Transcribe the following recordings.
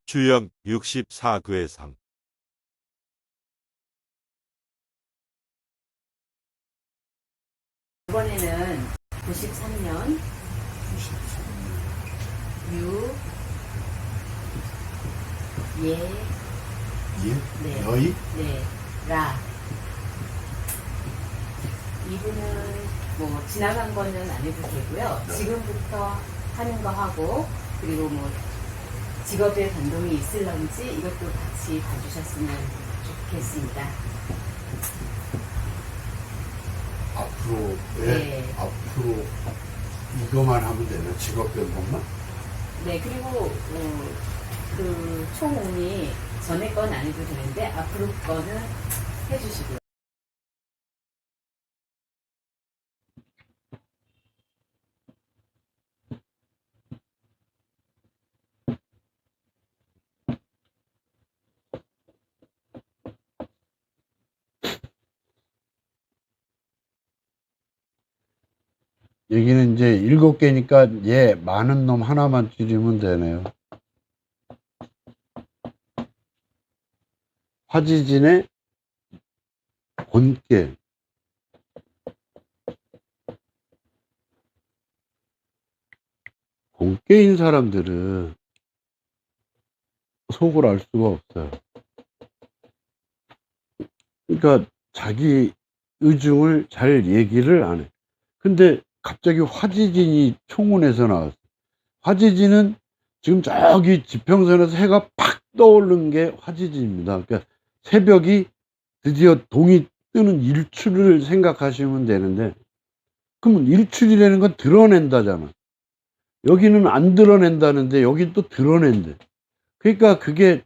주역 64궤 상. 이번에는 93년 유, 예, 예? 네. 여의? 네, 라. 이분은 뭐 지나간 거는 안 해도 되고요. 네. 지금부터 하는 거 하고, 그리고 뭐 직업에 변동이 있을런지 이것도 같이 봐주셨으면 좋겠습니다. 앞으로, 네. 앞으로 이거만 하면 되나? 직업 변동만? 네, 그리고 그 총운이 전에 건 안 해도 되는데 앞으로 거는 해주시고요. 여기는 이제 7개니까 예, 많은 놈 하나만 줄이면 되네요. 화지진의 본께. 본께인 사람들은 속을 알 수가 없어요. 그러니까 자기 의중을 잘 얘기를 안 해. 근데 갑자기 화지진이 총운에서 나왔어. 화지진은 지금 저기 지평선에서 해가 팍 떠오른 게 화지진입니다. 그러니까 새벽이 드디어 동이 뜨는 일출을 생각하시면 되는데, 그럼 일출이라는 건 드러낸다잖아. 여기는 안 드러낸다는데 여긴 또 드러낸대. 그러니까 그게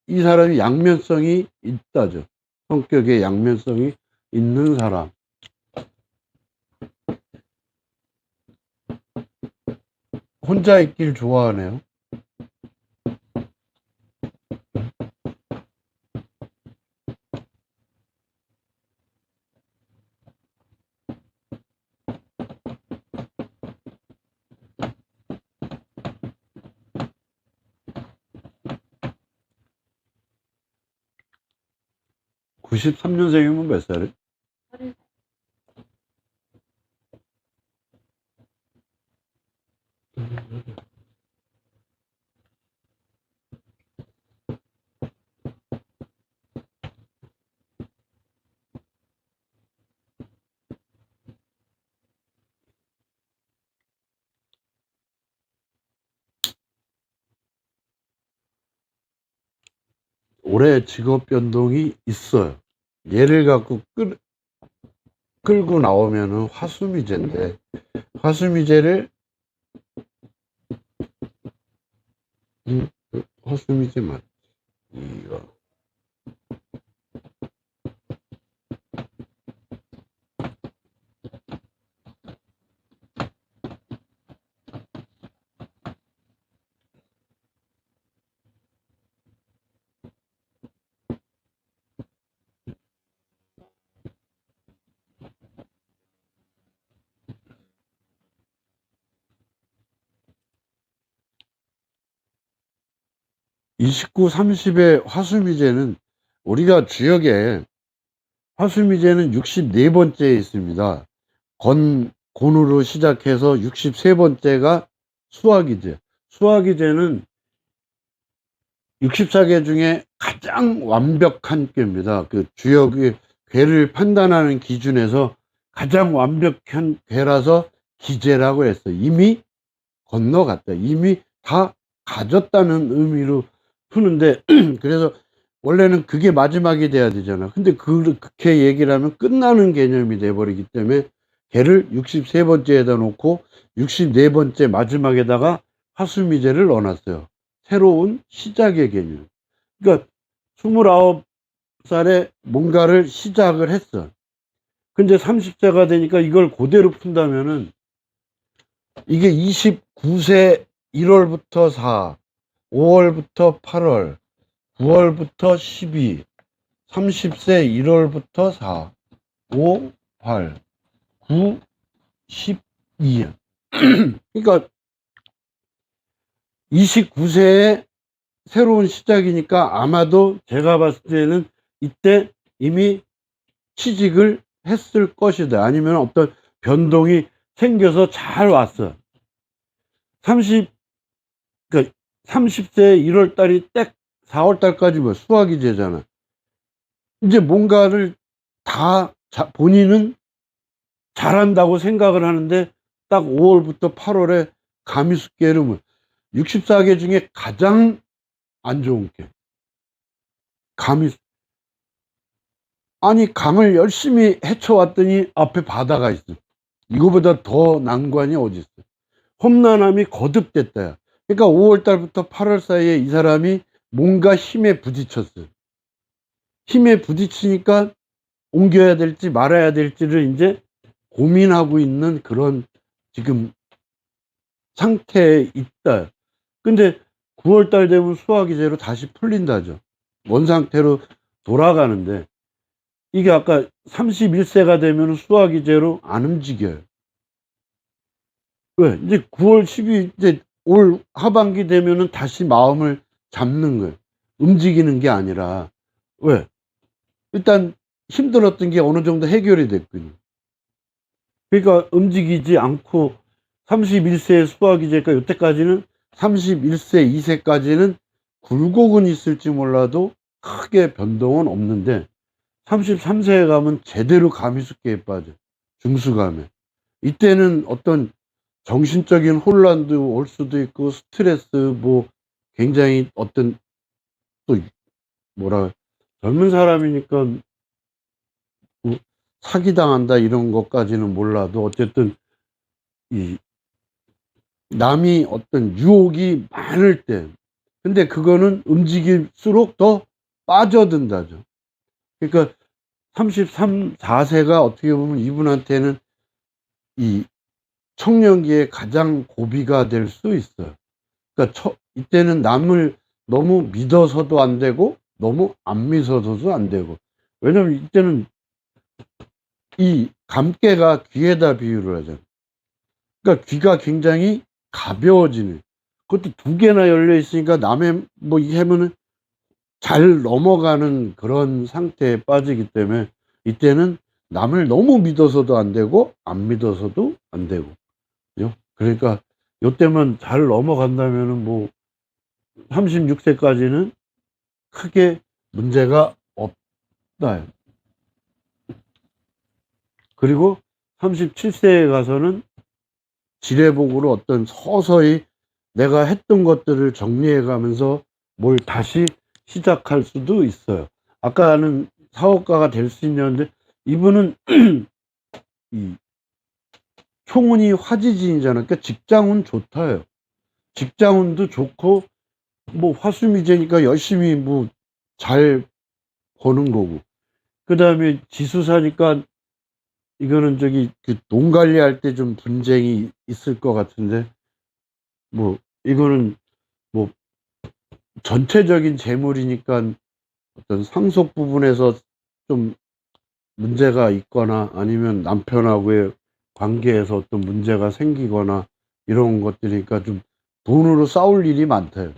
이 사람이 양면성이 있다죠. 성격에 양면성이 있는 사람. 혼자 있길 좋아하네요. (93년생이면) 몇 살이에요? 올해 직업 변동이 있어요. 얘를 갖고 끌고 나오면은 화수미제인데, 화수미제를 화수미제 맞지? 이거 (29, 30의) 화수미제는, 우리가 주역에 화수미제는 64번째에 있습니다. 곤으로 시작해서 63번째가 수화기제. 수화기제는 64개 중에 가장 완벽한 꾀입니다. 그 주역의 궤를 판단하는 기준에서 가장 완벽한 궤라서 기제라고 했어요. 이미 건너갔다. 이미 다 가졌다는 의미로 푸는데, 그래서 원래는 그게 마지막이 돼야 되잖아. 근데 그렇게 얘기를 하면 끝나는 개념이 돼버리기 때문에 걔를 63번째에다 놓고 64번째 마지막에다가 화수미제를 넣어놨어요. 새로운 시작의 개념. 그러니까 29살에 뭔가를 시작을 했어. 근데 30세가 되니까 이걸 그대로 푼다면은 이게 29세 1월부터 4, 5월부터 8월, 9월부터 12, 30세 1월부터 4, 5, 8, 9, 12. 그러니까 29세에 새로운 시작이니까 아마도 제가 봤을 때는 이때 이미 취직을 했을 것이다. 아니면 어떤 변동이 생겨서 잘 왔어. 30세 1월 달이 딱 4월 달까지 뭐 수학이제잖아. 이제 뭔가를 다 본인은 잘한다고 생각을 하는데 딱 5월부터 8월에 가미수계를 64개 중에 가장 안 좋은 게 가미수. 아니 강을 열심히 헤쳐왔더니 앞에 바다가 있어. 이거보다 더 난관이 어디 있어. 험난함이 거듭됐다. 그러니까 5월 달부터 8월 사이에 이 사람이 뭔가 힘에 부딪혔어요. 힘에 부딪히니까 옮겨야 될지 말아야 될지를 이제 고민하고 있는 그런 지금 상태에 있다. 근데 9월 달 되면 수화기제로 다시 풀린다죠. 원 상태로 돌아가는데 이게 아까 31세가 되면 수화기제로 안 움직여요. 왜? 이제 9월 12일 이제 올 하반기 되면은 다시 마음을 잡는 거예요. 움직이는 게 아니라. 왜? 일단 힘들었던 게 어느 정도 해결이 됐거든요. 그러니까 움직이지 않고 31세 수화기제가 이때까지는 31세 2세까지는 굴곡은 있을지 몰라도 크게 변동은 없는데 33세에 가면 제대로 가미수계에 빠져. 중수감에. 이때는 어떤 정신적인 혼란도 올 수도 있고 스트레스 뭐 굉장히 어떤 또 뭐라 젊은 사람이니까 뭐 사기당한다 이런 것까지는 몰라도 어쨌든 이 남이 어떤 유혹이 많을 때 근데 그거는 움직일수록 더 빠져든다죠. 그러니까 33, 4세가 어떻게 보면 이분한테는 이 청년기에 가장 고비가 될 수 있어요. 그러니까 이때는 남을 너무 믿어서도 안 되고 너무 안 믿어서도 안 되고 왜냐면 이때는 이 감깨가 귀에다 비유를 하잖아요. 그러니까 귀가 굉장히 가벼워지는 그것도 두 개나 열려 있으니까 남의 뭐 이 하면은 잘 넘어가는 그런 상태에 빠지기 때문에 이때는 남을 너무 믿어서도 안 되고 안 믿어서도 안 되고 그러니까 요때만 잘 넘어간다면은 뭐 36세까지는 크게 문제가 없다. 그리고 37세에 가서는 지뢰복으로 어떤 서서히 내가 했던 것들을 정리해 가면서 뭘 다시 시작할 수도 있어요. 아까는 사업가가 될 수 있는데 이분은 이 총운이 화지진이잖아요. 그러니까 직장운 좋다요. 직장운도 좋고 뭐 화수미제니까 열심히 뭐 잘 버는 거고 그 다음에 지수사니까 이거는 저기 그 돈 관리할 때 좀 분쟁이 있을 것 같은데 뭐 이거는 뭐 전체적인 재물이니까 어떤 상속 부분에서 좀 문제가 있거나 아니면 남편하고의 관계에서 어떤 문제가 생기거나 이런 것들이니까 좀 돈으로 싸울 일이 많대요.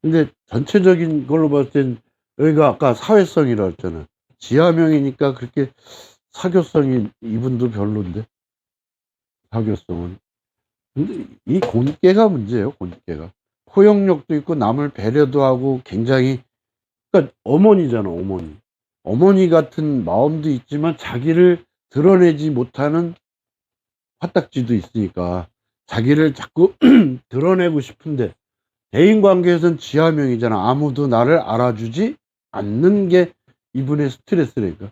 근데 전체적인 걸로 봤을 땐 여기가 아까 사회성이라고 했잖아요. 지하명이니까 그렇게 사교성이 이분도 별론데 사교성은. 근데 이 곤깨가 문제예요. 곤깨가 포용력도 있고 남을 배려도 하고 굉장히 그러니까 어머니잖아. 어머니 같은 마음도 있지만 자기를 드러내지 못하는 화딱지도 있으니까 자기를 자꾸 드러내고 싶은데 대인관계에선 지하명이잖아. 아무도 나를 알아주지 않는 게 이분의 스트레스라니까.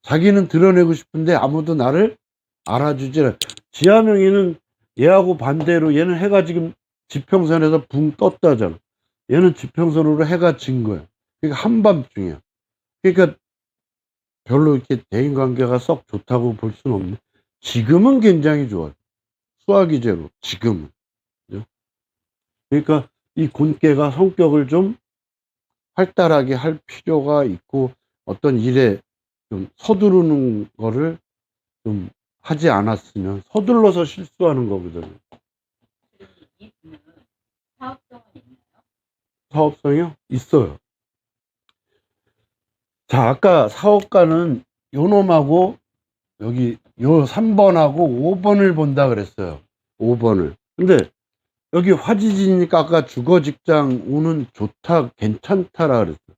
자기는 드러내고 싶은데 아무도 나를 알아주지 않아. 지하명이는 얘하고 반대로 얘는 해가 지금 지평선에서 붕 떴다잖아. 얘는 지평선으로 해가 진 거야. 그러니까 한밤중이야. 그러니까 별로 이렇게 대인관계가 썩 좋다고 볼 수는 없네. 지금은 굉장히 좋아요. 수화기제로 지금은. 그러니까 이 곤깨가 성격을 좀 활달하게 할 필요가 있고, 어떤 일에 좀 서두르는 거를 좀 하지 않았으면, 서둘러서 실수하는 거거든요. 이분은 사업성은 있나요? 사업성이요? 있어요. 자, 아까 사업가는 요 놈하고 여기 요 3번하고 5번을 본다 그랬어요. 5번을. 근데 여기 화지지니까 아까 주거 직장 운은 좋다, 괜찮다라 그랬어요.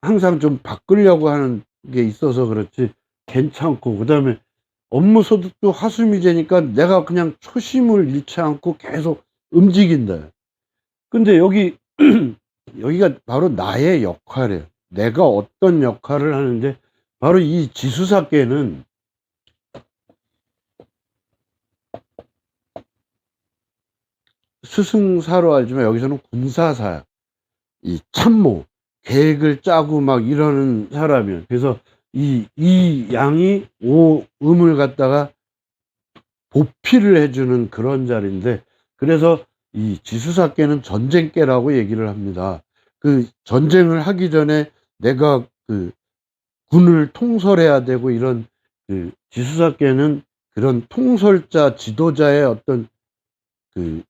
항상 좀 바꾸려고 하는 게 있어서 그렇지 괜찮고, 그다음에 업무 소득도 화수미제니까 내가 그냥 초심을 잃지 않고 계속 움직인다. 근데 여기 여기가 바로 나의 역할이에요. 내가 어떤 역할을 하는데, 바로 이 지수사께는 스승사로 알지만 여기서는 군사사야. 이 참모, 계획을 짜고 막 이러는 사람이에요. 그래서 이 양이 오음을 갖다가 보필을 해주는 그런 자리인데, 그래서 이 지수사께는 전쟁께라고 얘기를 합니다. 그 전쟁을 하기 전에 내가 그 군을 통솔해야 되고, 이런 그 지수사께는 그런 통솔자, 지도자의 어떤 그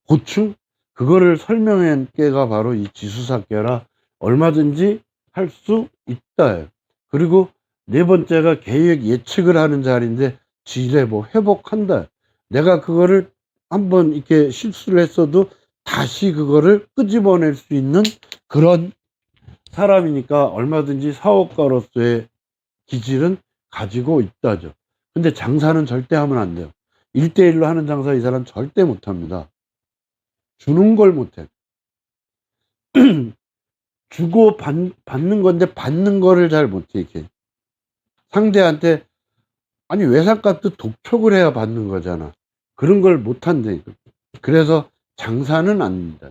고충, 그거를 설명한 게가 바로 이 지수사께라 얼마든지 할 수 있다. 그리고 네 번째가 계획 예측을 하는 자리인데, 지뢰보 회복한다. 내가 그거를 한번 이렇게 실수를 했어도 다시 그거를 끄집어낼 수 있는 그런 사람이니까 얼마든지 사업가로서의 기질은 가지고 있다죠. 근데 장사는 절대 하면 안 돼요. 1대1로 하는 장사 이 사람 절대 못합니다. 주는 걸 못해. 주고 받는 건데 받는 거를 잘 못해. 이렇게 상대한테, 아니 외상값도 독촉을 해야 받는 거잖아. 그런 걸 못한다니까. 그래서 장사는 안 된다.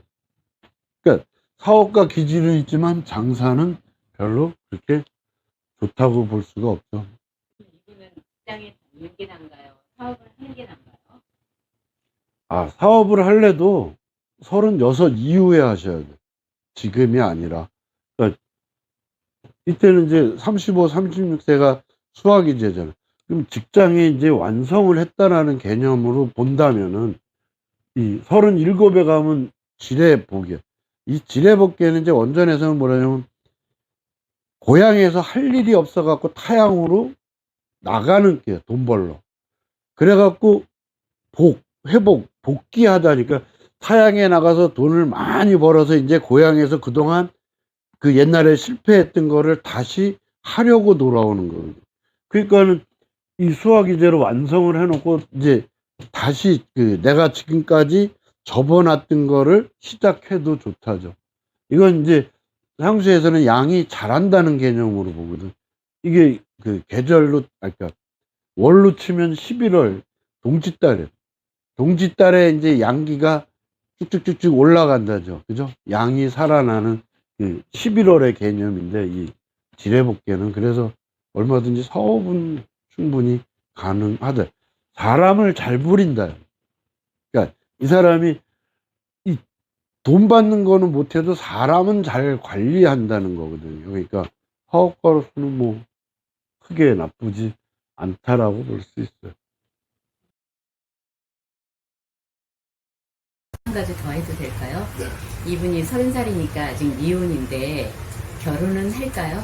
그러니까 사업가 기질은 있지만 장사는 별로 그렇게 좋다고 볼 수가 없죠. 이분은 직장에 다니는 게 나은가요? 사업을 하는 게 나은가요? 아, 사업을 할래도 36 이후에 하셔야 돼. 지금이 아니라. 그러니까 이때는 이제 35, 36세가 수학이제잖아요. 그럼 직장에 이제 완성을 했다라는 개념으로 본다면은, 이 37에 가면 지뢰복이야. 이 지뢰복계는 이제 원전에서는 뭐라냐면, 고향에서 할 일이 없어갖고 타향으로 나가는 게야, 돈 벌러. 그래갖고 복귀하다니까, 타향에 나가서 돈을 많이 벌어서 이제 고향에서 그동안 그 옛날에 실패했던 거를 다시 하려고 돌아오는 거거든요. 그러니까는 이 수학이제로 완성을 해놓고 이제 다시 그 내가 지금까지 접어놨던 거를 시작해도 좋다죠. 이건 이제 상수에서는 양이 잘한다는 개념으로 보거든. 이게 그 계절로, 그러니까 월로 치면 11월 동짓달에, 동짓달에 이제 양기가 쭉쭉쭉쭉 올라간다죠. 그죠? 양이 살아나는 그 11월의 개념인데, 이 지뢰복계는. 그래서 얼마든지 사업은 충분히 가능하다. 사람을 잘 부린다. 그러니까 이 사람이 이 돈 받는 거는 못해도 사람은 잘 관리한다는 거거든요. 그러니까 사업가로서는 뭐 크게 나쁘지 않다라고 볼 수 있어요. 한 가지 더 해도 될까요? 네. 이분이 30살이니까 아직 미혼인데 결혼은 할까요?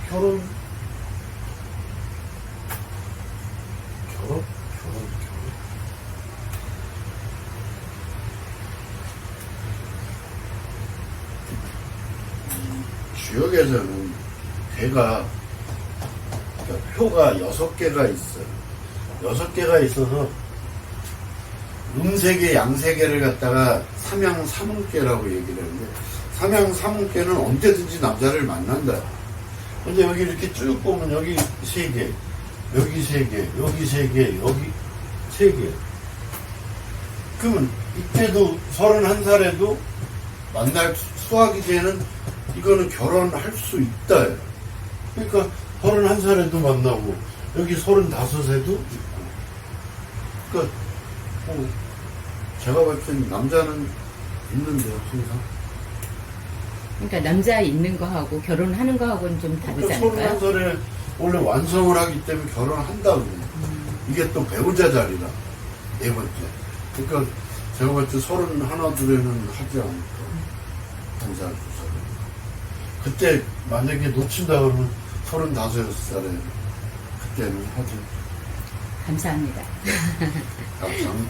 결혼. 주역에서는 괴가, 그러니까 표가 6개가 있어요. 6개가 있어서 음세계, 양세계를 갖다가 삼양삼운계라고 얘기를 하는데, 삼양삼운계는 언제든지 남자를 만난다. 근데 여기 이렇게 쭉 보면 여기 3개, 여기 3개, 여기 3개, 여기 3개. 그러면 이때도 31살에도 만날 수학이제는 이거는 결혼할 수 있다. 그러니까 31살에도 만나고, 여기 35에도 있고. 그러니까 제가 볼 땐 남자는 있는데요, 항상. 그러니까 남자 있는 거하고 결혼하는 거하고는 좀 다르지 않을까요? 31살에 원래 완성을 하기 때문에 결혼한다고. 이게 또 배우자 자리라. 네 번째. 그러니까 제가 볼 때 31, 2에는 하지 않을까. 한 살, 두 살. 그때 만약에 놓친다 그러면 35, 6살에 그때는 하지. 감사합니다.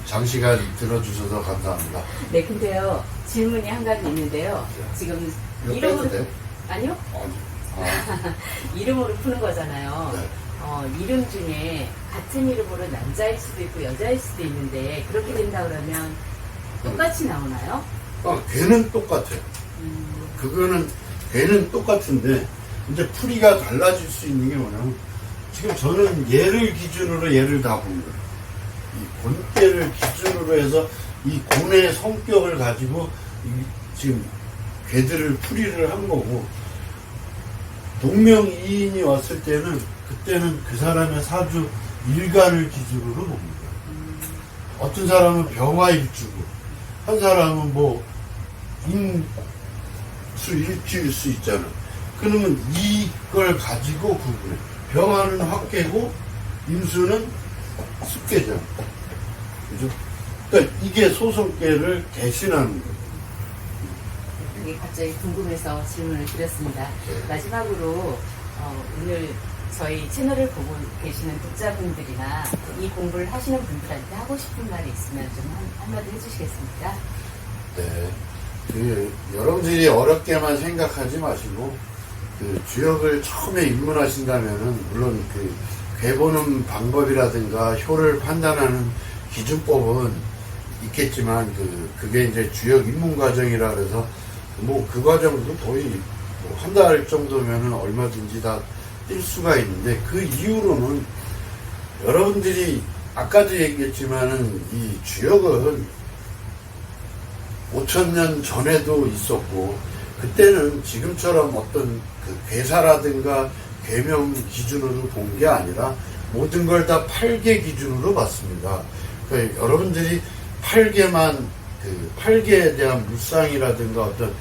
장시간 들어주셔서 감사합니다. 네, 근데요, 질문이 한 가지 있는데요. 지금 이거 이름으로, 빼도 돼요? 아니요? 아니. 이름으로 푸는 거잖아요. 네. 이름 중에 같은 이름으로 남자일 수도 있고 여자일 수도 있는데 그렇게 된다 그러면 똑같이 나오나요? 걔는 똑같아요. 그거는 걔는 똑같은데 이제 풀이가 달라질 수 있는 게 뭐냐면 지금 저는 얘를 기준으로 얘를 다 본 거예요. 이 곤대를 기준으로 해서 이 곤의 성격을 가지고 지금 걔들을 풀이를 한 거고 동명이인이 왔을 때는 그때는 그 사람의 사주 일간을 기준으로 봅니다. 어떤 사람은 병화일주고 한 사람은 뭐 임수일주일 수 있잖아. 그러면 이걸 가지고 구분해. 병화는 화개고 임수는 습개잖아. 그죠? 그러니까 이게 소성계를 대신하는 거예요. 이게 갑자기 궁금해서 질문을 드렸습니다. 마지막으로 오늘 저희 채널을 보고 계시는 독자분들이나 이 공부를 하시는 분들한테 하고 싶은 말이 있으면 좀 한마디 해주시겠습니까? 네. 여러분들이 어렵게만 생각하지 마시고, 주역을 처음에 입문하신다면은, 물론 괴보는 방법이라든가 효를 판단하는 기준법은 있겠지만, 그게 이제 주역 입문 과정이라 그래서, 그 과정도 거의 한 달 정도면은 얼마든지 다 뛸 수가 있는데, 그 이후로는 여러분들이 아까도 얘기했지만은, 이 주역은 5,000년 전에도 있었고 그때는 지금처럼 어떤 괴사라든가 괴명 기준으로 본 게 아니라 모든 걸 다 팔계 기준으로 봤습니다. 그러니까 여러분들이 팔계에 대한 물상이라든가 어떤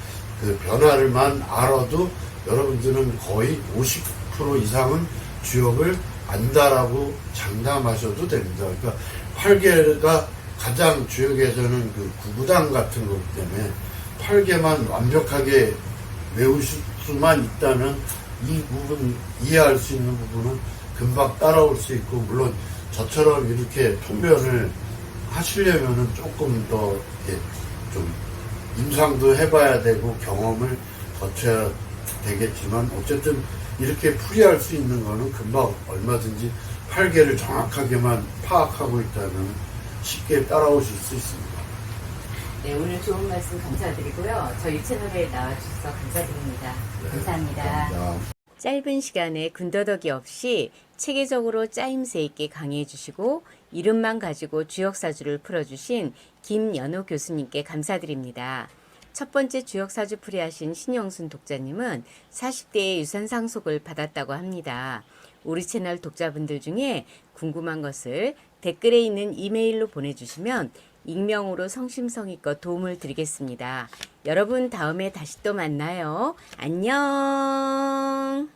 변화를만 알아도 여러분들은 거의 50% 이상은 주역을 안다라고 장담하셔도 됩니다. 그러니까 팔계가 가장 주역에서는 구구단 같은 거기 때문에 8개만 완벽하게 외우실 수만 있다면 이 부분 이해할 수 있는 부분은 금방 따라올 수 있고, 물론 저처럼 이렇게 통변을 하시려면은 조금 더 이렇게 좀 임상도 해봐야 되고 경험을 거쳐야 되겠지만, 어쨌든 이렇게 풀이할 수 있는 거는 금방 얼마든지 8개를 정확하게만 파악하고 있다면 쉽게 따라오실 수 있습니다. 네, 오늘 좋은 말씀 감사드리고요. 저희 채널에 나와주셔서 감사드립니다. 네, 감사합니다. 감사합니다. 짧은 시간에 군더더기 없이 체계적으로 짜임새 있게 강의해 주시고 이름만 가지고 주역사주를 풀어주신 김연호 교수님께 감사드립니다. 첫 번째 주역사주 풀이하신 신영순 독자님은 40대의 유산상속을 받았다고 합니다. 우리 채널 독자분들 중에 궁금한 것을 댓글에 있는 이메일로 보내주시면 익명으로 성심성의껏 도움을 드리겠습니다. 여러분 다음에 다시 또 만나요. 안녕.